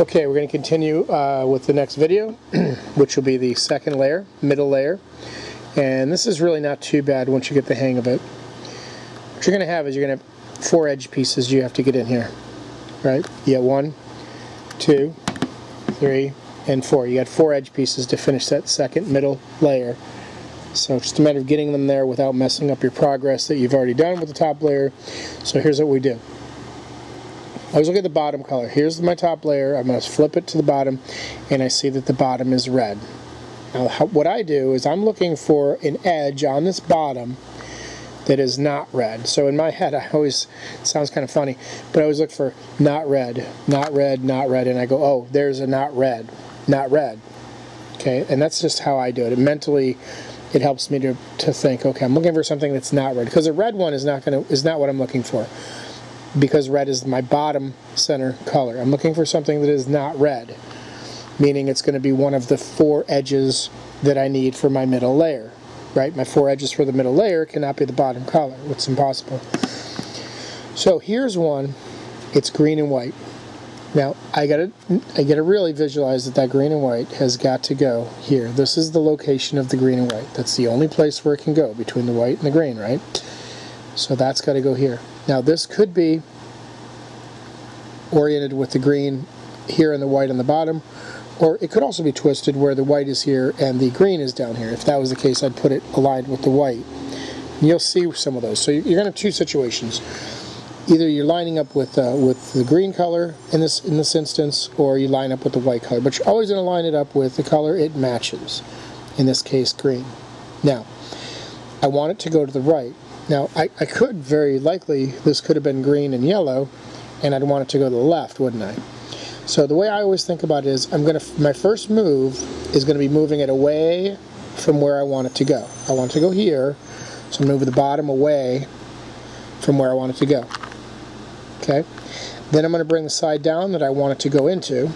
Okay, we're going to continue with the next video, which will be the second layer, middle layer. And this is really not too bad once you get the hang of it. What you're going to have is you're going to have 4 edge pieces you have to get in here, right? You got 1, 2, 3, and 4. You got 4 edge pieces to finish that second middle layer. So it's just a matter of getting them there without messing up your progress that you've already done with the top layer. So here's what we do. I always look at the bottom color. Here's my top layer. I'm going to flip it to the bottom, and I see that the bottom is red. Now, what I do is I'm looking for an edge on this bottom that is not red. So in my head, I always, it sounds kind of funny, but I always look for not red, not red, not red, and I go, oh, there's a not red, not red. Okay, and that's just how I do it. Mentally, it helps me to think, okay, I'm looking for something that's not red, because a red one is not what I'm looking for, because red is my bottom center color. I'm looking for something that is not red, meaning it's going to be one of the 4 edges that I need for my middle layer, right? My 4 edges for the middle layer cannot be the bottom color. It's impossible. So here's one. It's green and white. Now I gotta really visualize that green and white has got to go here. This is the location of the green and white. That's the only place where it can go, between the white and the green, right? So that's got to go here. Now this could be oriented with the green here and the white on the bottom, or it could also be twisted where the white is here and the green is down here. If that was the case, I'd put it aligned with the white. And you'll see some of those. So you're going to have 2 situations. Either you're lining up with the green color in this instance, or you line up with the white color. But you're always going to line it up with the color it matches. In this case, green. Now, I want it to go to the right. Now, I could very likely, this could have been green and yellow, and I'd want it to go to the left, wouldn't I? So the way I always think about it is, my first move is going to be moving it away from where I want it to go. I want it to go here, so I'm moving the bottom away from where I want it to go. Okay? Then I'm going to bring the side down that I want it to go into.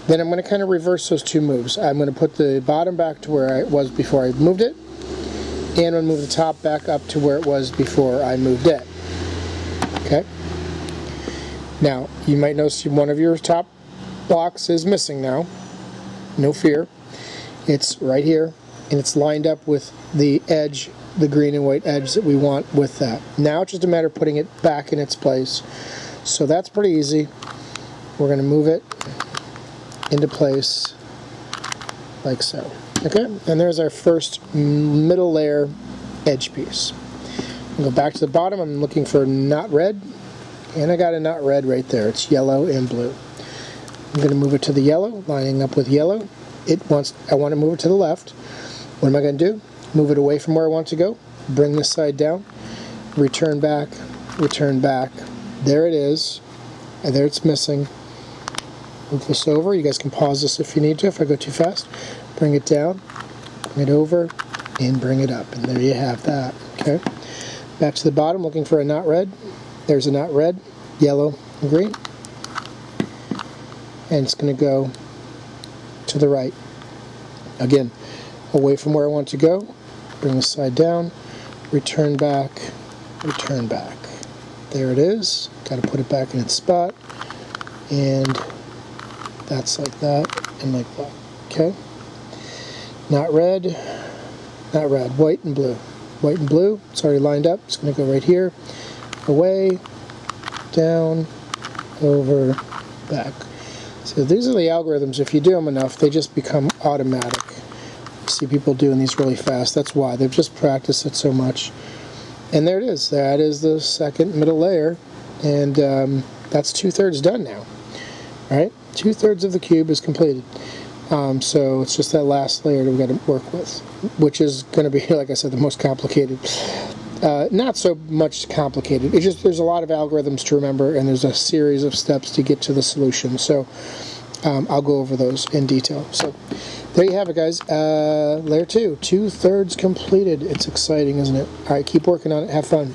Then I'm going to kind of reverse those 2 moves. I'm going to put the bottom back to where it was before I moved it, and I'm going to move the top back up to where it was before I moved it. Okay? Now, you might notice one of your top blocks is missing now. No fear. It's right here, and it's lined up with the edge, the green and white edge that we want with that. Now it's just a matter of putting it back in its place. So that's pretty easy. We're going to move it into place like so. Okay, and there's our first middle layer edge piece. I'll go back to the bottom. I'm looking for not red, and I got a not red right there. It's yellow and blue. I'm going to move it to the yellow, lining up with yellow. I want to move it to the left. What am I going to do? Move it away from where I want it to go. Bring this side down. Return back. Return back. There it is. And there it's missing. Move this over. You guys can pause this if you need to, if I go too fast. Bring it down, bring it over, and bring it up. And there you have that. Okay. Back to the bottom, looking for a not red. There's a not red, yellow, and green. And it's going to go to the right. Again, away from where I want to go. Bring the side down, return back, return back. There it is. Got to put it back in its spot. And that's like that and like that. Okay. Not red, white and blue. White and blue, it's already lined up. It's going to go right here, away, down, over, back. So these are the algorithms. If you do them enough, they just become automatic. You see people doing these really fast. That's why. They've just practiced it so much. And there it is. That is the second middle layer. And that's 2/3 done now. All right? 2/3 of the cube is completed. So it's just that last layer that we've got to work with, which is going to be, like I said, the most complicated. Not so much complicated. It's just there's a lot of algorithms to remember, and there's a series of steps to get to the solution. So I'll go over those in detail. So there you have it, guys. Layer 2, 2/3 completed. It's exciting, isn't it? All right, keep working on it. Have fun.